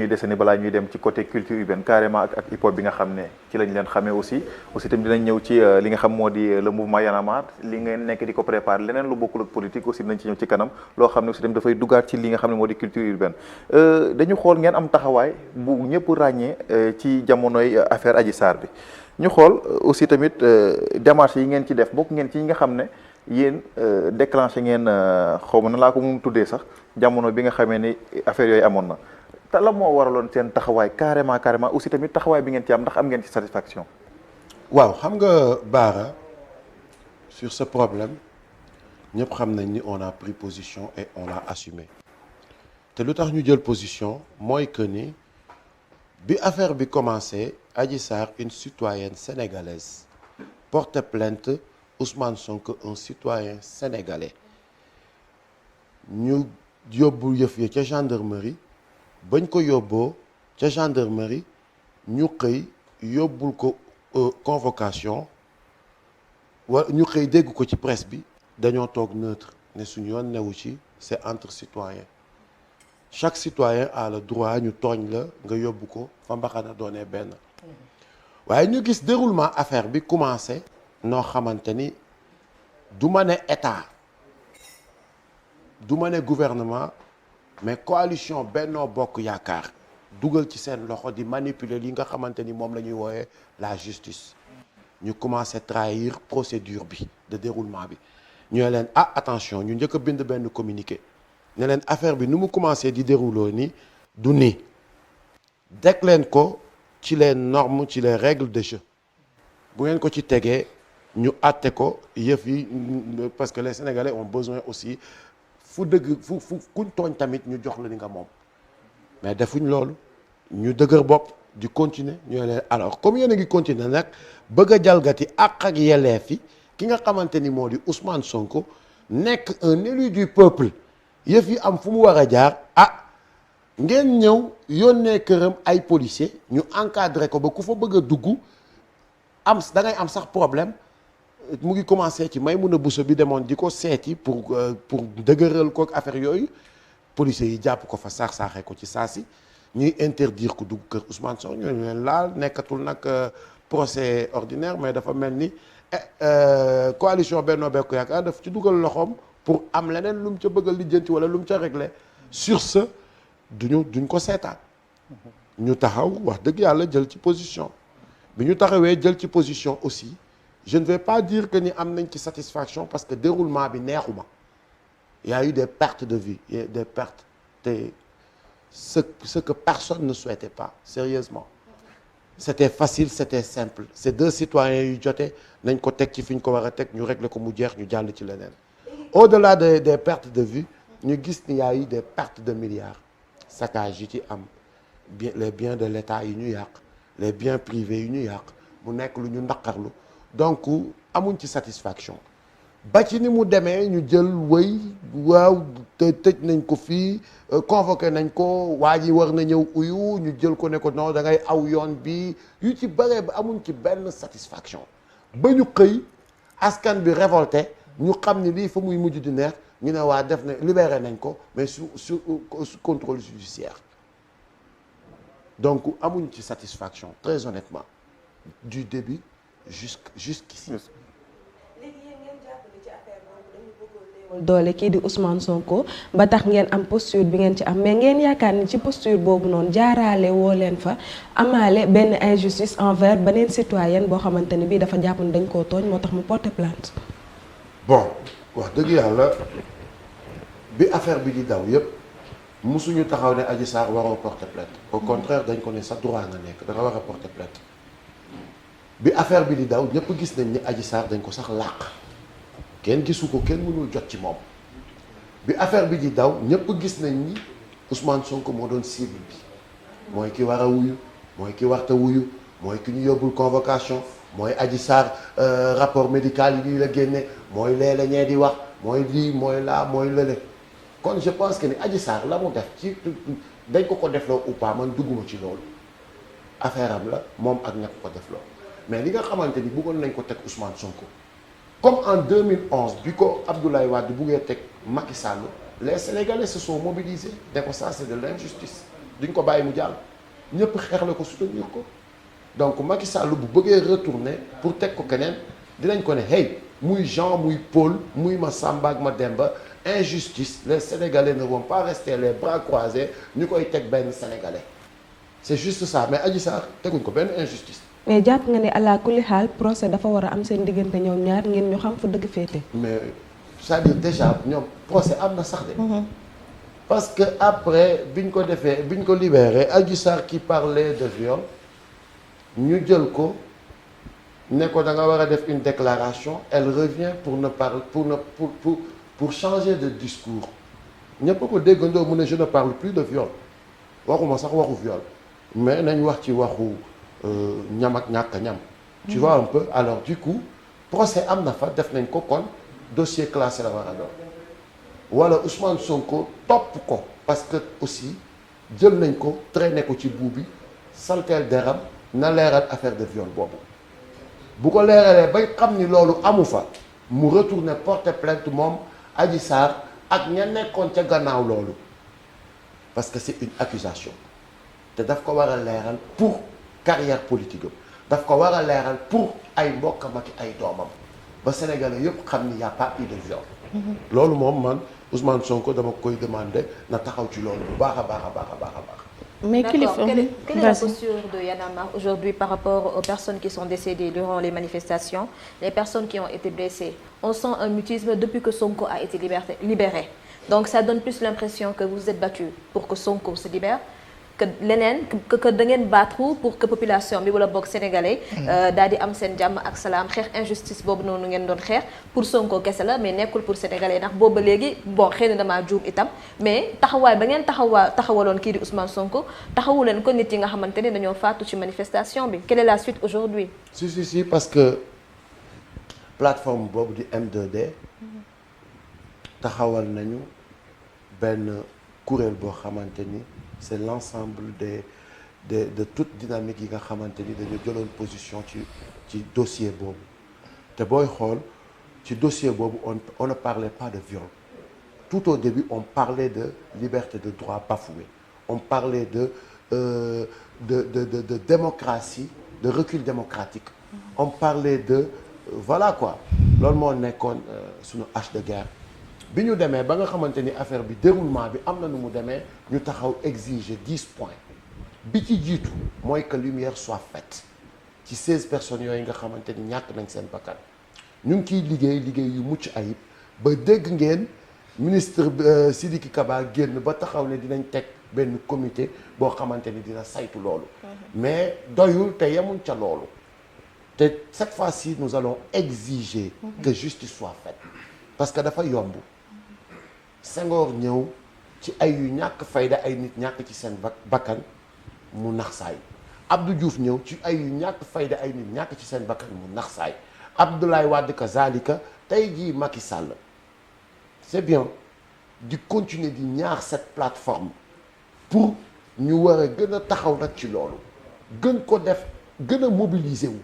ñuy dese ni balaa ñuy dem ci côté culture urbaine carrément ak hip hop bi nga xam ne ci lañ leen xamee aussi tamit dinañ ñëw ci li nga xam moo di le mouvement Y'en a marre li ngeen nekk di ko préparer leneen lu bokkul ak politique aussi dinañ ci ñëw ci kanam loo xam ne aussi tamit dafay duggaat ci li nga xam ne moo di culture urbaine dañu xool ngeen am taxawaay bu ñëpp ràññee ci jamonoy affaire Adji Sarr bi ñu xool aussi tamit démarche yi ngeen ci def bokk ngeen ci ñi nga xam ne yéen déclenché ngeen xaw ma na laa ko moom tuddee sax jamono bi nga xamee ni affaire yooyu amoon na te la moo waraloon seen taxawaay carrément aussi tamit taxawaay bi ngeen ci am ndax am ngeen ci satisfaction. waaw xam nga Bara sur ce problème ñëpp xam nañ ni on a pris position et on l'a assumé te lu tax ñu jël position mooy que ni bi affaire bi commencé Adji Sarr une citoyenne sénégalaise porte plainte Ousmane Sonko un citoyen sénégalais ñu yóbbu yëf yi ca gendarmerie bañ ko yóbboo ca gendarmerie ñu xëy yóbbul ko convocation wa ñu xëy dégg ko ci presse bi dañoo toog neutre ne suñu yoon newu ci c'est entre citoyens chaque citoyen a le droit ñu tooñ la nga yóbbu ko fa mbaxana doonee benn waaye ñu gis déroulement affaire bi commencé noo xamante ni du ma ne état du ma ne gouvernement mais coalition Benno Bokk Yaakaar dugal ci seen loxo di manipuler li nga xamante ni moom la ñuy wooyee la justice ñu commencé trahir procédure bi de déroulement bi ñu ne leen attention ñu njëkk a bind benn communiqué ne leen affaire bi nu mu commencé di dérouler ni du nii deg leen ko ci les normes ci les règles de jeu bu ngeen ko ci tegee ñu àtte ko yëf yi parce que les Sénégalais ont besoin aussi fu dëgg fu kuñ tooñ tamit ñu jox la li nga moom mais defuñ loolu ñu dëgër bopp di continuer ñu leen alors comme yéen a ngi continuer nag bëgg a jalgati ak yelleef yi ki nga xamante ni moo di Ousmane Sonko nekk un élu du peuple yëf yi am fu mu war a jaar ngeen ñëw yónnee këram ay policiers ñu encadré ko ba ku fa bëgg a dugg da ngay am sax problème mu ngi commencé ci Maïmouna Bousso bi demoon di ko seeti pour dëgëral ko affaire yooyu policiers yi jàpp ko fa saax-saaxee ko ci saasi ñuy interdire ko dugg kër Ousmane Sonko ñu leen laal nekkatul nag procès ordinaire mais dafa mel ni coalition Benno Bokk Yaakaar daf ci dugal loxoom pour am leneen lu mu ca bëgg a lijjanti wala lu mu ca régler sur ce duñ ko seetaan ñu taxaw wax dëgg yàlla jël ci position bi ñu taxawee jël ci position aussi je ne vais pas dire que ni am nañ ci satisfaction parce que déroulement bi neexuma il y a eu des pertes de vie des pertes te ce que personne ne souhaitait pas sérieusement c'était facile c'était simple c'est deux citoyens yu jote nañ ko teg ci fi ñu ko war a teg ñu régler ko mu jeex ñu jàll ci leneen au-delà des pertes de vie ñu gis ni y a eu des pertes de milliards saccage yi ci am les biens de l'État yi ñu yàq les biens privés yi ñu yàq mu nekk lu ñu naqarlu donc amuñ ci satisfaction ba ci ni mu demee ñu jël waaw te tëj nañ ko fii convoqué nañ ko waa ji war na ñëw uyu ñu jël ko ne ko non da ngay aw yoon bi yu ci bëree ba amuñ ci benn satisfaction ba ñu xëy askan bi révolté ñu xam ni lii fa muy mujj di neex ñu ne waa def na libéré nañ ko mais sous contrôle judiciaire donc amuñ ci satisfaction très honnêtement du début jusqu'ici. doole kii di Ousmane Sonko ba tax ngeen am posture bi ngeen ci am mais ngeen yaakaar ni ci posture boobu noonu jaaraale woo leen fa amaale benn injustice envers beneen citoyenne boo xamante ni bii dafa jàpp ne dañ koo tooñ moo tax mu porter plainte. bon wax dëgg yàlla bi affaire bi di daw yépp musuñu taxaw ne Adji Sarr waroo porter plainte au contraire dañ ko ne sa droit nga nekk da nga war a porter plainte bi affaire bi di daw ñëpp gis nañ ni Adji Sarr dañ ko sax làq kenn gisu ko kenn mënul jot ci moom bi affaire bi di daw ñëpp gis nañ ni Ousmane Sonko moo doon cible bi mooy ki war a wuyu mooy ki warta wuyu mooy ki ñu yóbbul convocation mooy Adji Sarr rapport médical yi lii la génne mooy lee la ñee di wax mooy lii mooy laa mooy lële kon je pense que ni Adji Sarr la mu def ci dañ ko defloo ou pas man dugguma ci loolu affaire am la moom ak ña ko defloo mais li nga xamante ni bëggoon nañ ko teg Ousmane Sonko comme en 2011 bi ko Abdoulaye Wade buggee teg Macky Sall les Sénégalais se sont mobilisés ne ko ça c'est de l'injustice duñ ko bàyyi mu jàll ñëpp xeexle ko soutenir ko donc Macky Sall bu bëggee retourner pour teg ko keneen dinañ ko ne hey muy Jean muy Paul muy Massamba ak Mademba injustice les Sénégalais ne vont pas rester les bras croisés ñu koy teg benn Sénégalais c'est juste ça mais Adji Sarr teguñ ko benn injustice. mais jàpp nga ne allah kulli xaal procès dafa war a am seen diggante ñoom ñaar ngeen ñu xam fu dëgg féete. mais c'est-à-dire déjà ñoom procès am na sax de. parce que après biñ ko defee biñ ko libéré Adji Sarr qui parlait de viol ñu jël ko ne ko da nga war a def une déclaration elle revient pour ne parler pour changer de discours ñëpp ko déggandoo mu ne je ne parle plus de viol waxuma sax waxu viol mais nañ wax ci waxu ñam ak ñàkk a ñam. tu vois un peu alors du coup procès am na fa def nañ ko kon dossier classé la war a doon wala Ousmane Sonko topp ko parce que aussi jël nañ ko traîner ko ci buub bi salteel deram na leeral affaire de viol boobu bu ko leeralee bay xam ni loolu amu fa mu retourner porter plainte moom Adji Sarr ak ña nekkoon ca gannaaw loolu parce que c'est une accusation te daf ko war a leeral pour carrière politique am daf ko war a leeral pour ay mbokkam ak ay doomam ba Sénégalais yëpp xam ni y a pas eu de viol. loolu moom man Ousmane Sonko dama koy demander na taxaw ci loolu bu baax a baax a baax a baax a baax. Mais d'accord. Quelle est la posture de Y'en a marre aujourd'hui par rapport aux personnes qui sont décédées durant les manifestations, les personnes qui ont été blessées? On sent un mutisme depuis que Sonko a été libéré. Donc ça donne plus l'impression que vous êtes battus pour que Sonko se libère, que leneen que da ngeen battre pour que population bi wala bokk sénégalais daal di am seen jàmm ak salaam xeex injustice boobu noonu ngeen doon xeex pour Sonko kese la mais nekkul pour sénégalais ndax boobu ba léegi bon xëy na damaa juum itam mais taxawaay ba ngeen taxawaloon kii di Ousmane Sonko taxawu leen ko nit yi nga xamante ne dañoo faatu ci manifestation bi. Quelle est la suite aujourd'hui? Si parce que plateforme boobu di M2D taxawal nañu benn kuréel boo xamante ni c'est l'ensemble de toute dynamique yi nga xamante ni dañu jëloon position ci dossier boobu te booy xool ci dossier boobu on ne parlait pas de viol tout au début on parlait de liberté de droit bafoué on parlait de démocratie de recul démocratique on parlait de voilà quoi loolu moo nekkoon suñu hache de guerre bi ñu demee ba nga xamante ni affaire bi déroulement bi am na nu mu demee ñu taxaw exiger 10 points bi ci jiitu mooy que lumière soit faite ci 16 personnes yooyu nga xamante ni ñàkk nañ seen bakkan ñu ngi ciy liggéey yu mucc ayib ba dégg ngeen ministre Sidiki Kaba génn ba taxaw ne dinañ teg benn comité boo xamante ni dina saytu loolu mais doyul te yemuñ ca loolu te cette fois-ci nous allons exiger que justice soit faite parce que dafa yomb Senghor ñëw ci ay yu ñàkk fayda ay nit ñàkk ci seen bakkan mu nax saay Abdou Diouf ñëw ci ay yu ñàkk fayda ay nit ñàkk ci seen bakkan mu nax saay Abdoulaye Wade kazalika tey jii Macky Sall c'est bien di continuer di ñaax cette plateforme pour ñu war a gën a taxaw nag ci loolu gën ko def gën a mobiliser wu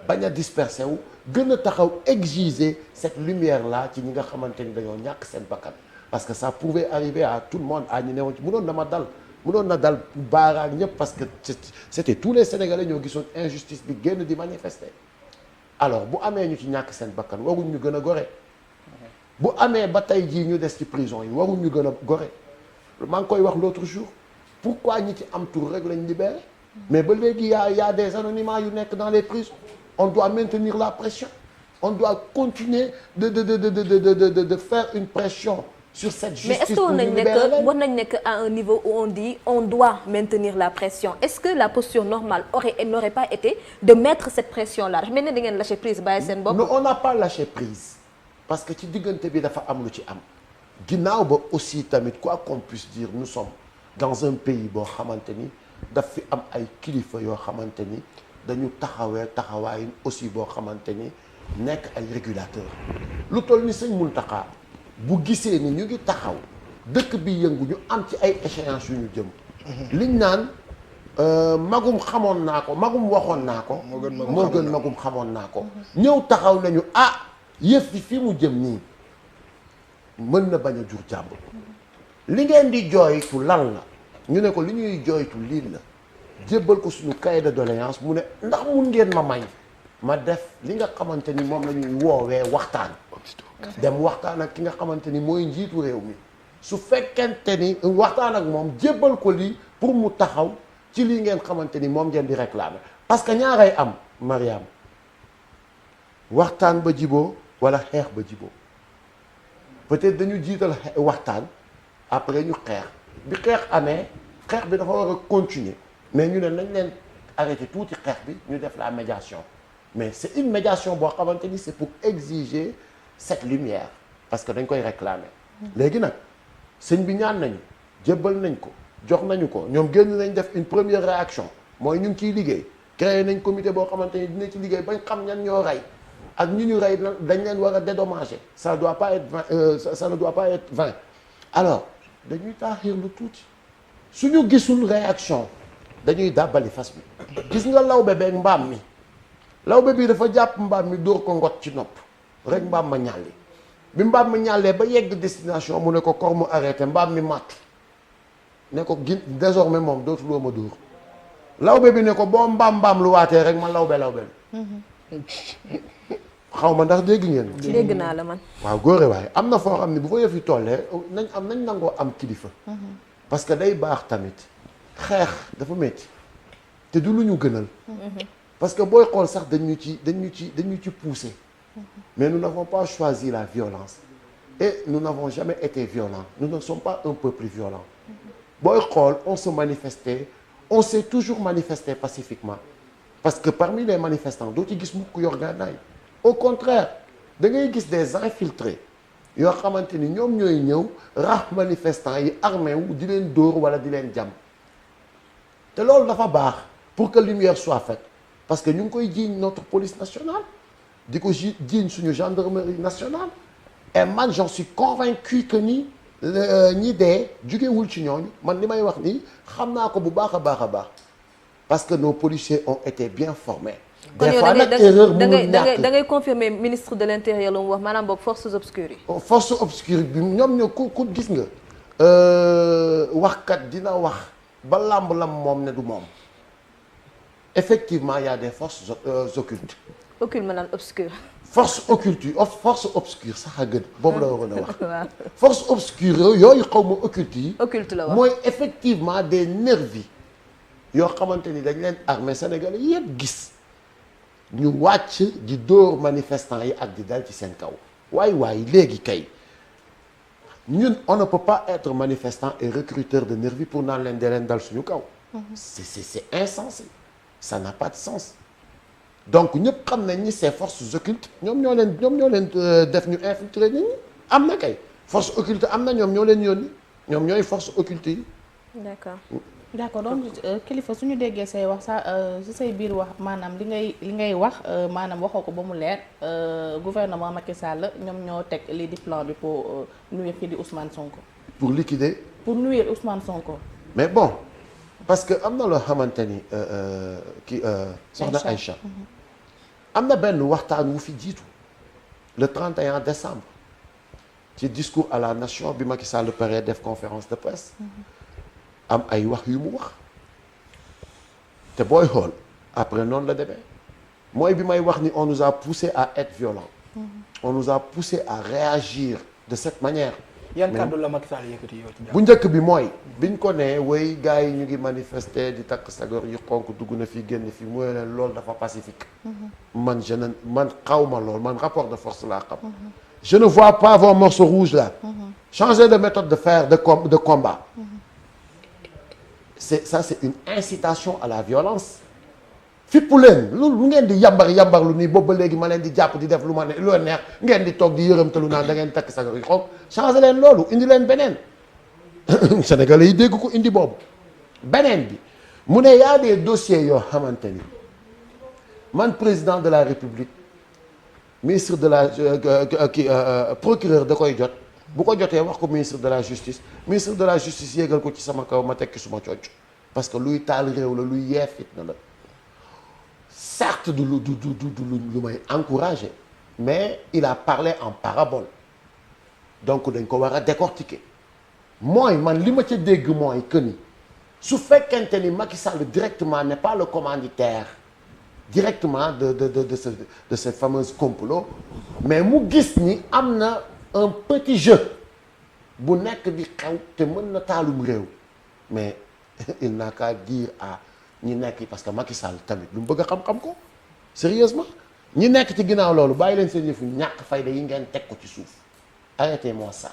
bañ a disperser wu gën a taxaw exiger cette lumière là ci ñi nga xamante ni dañoo ñàkk seen bakkan parce que ça pouvait arriver à tout le monde à ñu newoon ci mënoon na dal baaraak ñëpp parce que c'était tous les Sénégalais ñoo gisoon injustice bi génn di manifester alors bu amee ñu ci ñàkk seen bakkan waruñ ñu gën a gore bu amee ba tey jii ñu des ci prison yi waruñ ñu gën a gore maa ngi koy wax l'autre jour pourquoi ñi ci am tur rek lañ libéré mais ba léegi y a des anonymats yu nekk dans les prisons on doit maintenir la pression on doit continuer de faire une pression sur cette justice. Mais est-ce que war nañ nekk à un niveau où on dit on doit maintenir la pression est-ce que la posture normale n'aurait pas été de mettre cette pression là dafa mel ni da ngeen lâcher prise bàyyi seen bopp. non on n'a pas lâché prise parce que ci diggante bi dafa am lu ci am ginnaaw ba aussi tamit quoi qu'on puisse dire nous sommes dans un pays boo xamante ni daf fi am ay kilifa yoo xamante ni dañu taxawaayin aussi boo xamante ni nekk ay régulateurs lu toll ni sëñ Mountakha bu gisee ni ñu ngi taxaw dëkk bi yëngu ñu am ci ay échéances yu ñu jëm liñ naan magum xamoon naa ko magum waxoon naa ko moo gën magum xamoon naa ko ñëw taxaw nañu yëf yi fi mu jëm nii mën na bañ a jur jàmm li ngeen di jooytu lan la ñu ne ko li ñuy jooytu lii la jébbal ko suñu cahier de doléance mu ne ndax mun ngeen ma may ma def li nga xamante ni moom la ñuy woowee waxtaan dem waxtaan ak ki nga xamante ni mooy njiitu réew mi su fekkente ni waxtaan ak moom jébbal ko lii pour mu taxaw ci lii ngeen xamante ni moom ngeen di réclamer parce que ñaaray am Mariam waxtaan ba jiboo wala xeex ba jiboo peut-être dañu jiital waxtaan après ñu xeex bi xeex amee xeex bi dafa war a continuer mais ñu ne nañ leen arrêté tuuti xeex bi ñu def la médiation mais c'est une médiation boo xamante ni c'est pour exiger cette lumière parce que dañ koy réclamer léegi nag sëñ bi ñaan nañu jébbal nañ ko jox nañu ko ñoom génn nañ def une première réaction mooy ñu ngi ciy liggéey créé nañ comité boo xamante ni dina ci liggéey bañ xam ñan ñoo rey ak ñi ñu rey dañ leen war a dédommager ça doit pas être ça ne doit pas être vain alors dañuy taaxir lu tuuti suñu gisul réaction dañuy dàbbali fas bi gis nga lawbe beeg mbaam mi lawbe bi dafa jàpp mbaam mi dóor ko ngot ci nopp rek mbaam ma ñàlli bi mbaam mi ñàllee ba yegg destination mu ne ko kor mu arrêté mbaam mi màtt ne ko désormais moom dootuloo ma dóor lawbe bi ne ko boo mbaam lu waatee rek ma lawbe xaw ma ndax dégg ngeen. dégg naa la man. waaw góore waaye am na foo xam ne bu fa yëf yi tollee nañ nangoo am kilifa. parce que day baax tamit xeex dafa métti te du lu ñu gënal. parce que booy xool sax dañu ci pousser. mais nous n'avons pas choisi la violence. et nous n'avons jamais été violents nous ne sommes pas un peuple violent. booy xool on se manifestait on s'est toujours manifesté pacifiquement parce que parmi les manifestants doo ci gis mukk yor gànnaay au contraire da ngay gis des infiltrés yoo xamante ni ñoom ñooy ñëw rax manifestants yi armé wu di leen dóor wala di leen jam te loolu dafa baax pour que lumière soit faite parce que ñu ngi koy jiiñ notre police nationale di ko jiiñ suñu gendarmerie nationale et man j'en suis convaincu que ni ñi dee jugewul ci ñooñu man li may wax nii xam naa ko bu baax a baax parce que nos policiers ont été bien formés. des fois nag erreur mënul ñàkk da ngay confirmer ministre de l'intérieur lu mu wax maanaam boog forces obscures yi. force obscure bi ñoom ñoo ku gis nga waxkat dina wax ba lam moom ne du moom effectivement il y a des forces occultes. occulte maanaam obscure. force obscure sax a gën boobu la waroon a wax. force obscure yooyu xaw ma occulte yi. occulte la wax mooy effectivement des nervis yoo xamante ni dañ leen armée sénégalais yëpp gis ñu wàcc di dóor manifestants yi ak di dal ci seen kaw waay léegi kay ñun on ne peut pas être manifestant et recruteur de nervis pour naan leen dee leen dal suñu kaw. c'est insensé ça n'a pas de sens. donc ñëpp xam nañ ni ces forces occultes ñoom ñoo leen def ñu infiltrer nit ñi am na kay force occulte am na ñoom ñoo leen yónni ñoom ñooy force occulte yi. d'accord donc kilifa suñu déggee say wax sa si say biir wax maanaam li ngay wax maanaam waxoo ko ba mu leer gouvernement Macky Sall ñoom ñoo teg lii di plan bi pour nuire kii di Ousmane Sonko. pour liquider. pour nuire Ousmane Sonko. mais bon parce que am na loo xamante ni kii soxna Aïcha am na benn waxtaan wu fi jiitu le 31 décembre ci discours à la nation bi Macky Sall paree def conférence de presse am ay wax yu mu wax te booy xool après noonu la demee mooy bi may wax ni on nous a poussé à être violents on nous a poussé à réagir de cette manière. yan kàddu la Macky Sall yëkkati yow ci bu njëkk bi mooy biñ ko nee way gars yi ñu ngi manifester di takk sagor yu xonk dugg na fi génn fi mooy leen loolu dafa pacifique. man xaw ma lool man rapport de force laa xam. je ne vois pas vos morceaux rouges là. changer de méthode de faire de combat. c'est une incitation à la violence. fippu leen lu ngeen di yambar lu nii boobu ba léegi ma leen di jàpp di def lu ma ne lu neex ngeen di toog di yërëmtalu naan da ngeen takk sagar yu xonk changer leen loolu indi leen beneen Sénégalais yi dégg ko indi boobu beneen bi mu ne y a des dossiers yoo xamante ni man président de la République ministre de la procureur da koy jot bu ko jotee wax ko ministre de la justice yéegal ko ci sama kaw ma tekki suma cooc parce que luy taal réew la luy yee fitna la certes du lu may encouragé mais il a parlé en parabole donc dañ ko war a décortiquer mooy man li ma ca dégg mooy que ni su fekkente ni Macky Sall directement n'est pas le commanditaire directement de ce fameux complot mais mu gis ni am na un petit jeu bu nekk di xew te mën na taalum réew mais il n'a qu'à dire à ñi nekk parce que Macky Sall tamit lu mu bëgg a xam-xam ko sérieusement ñi nekk ci ginnaaw loolu bàyyi leen seen yëfu ñàkk fayda yi ngeen teg ko ci suuf arrêtez-moi ça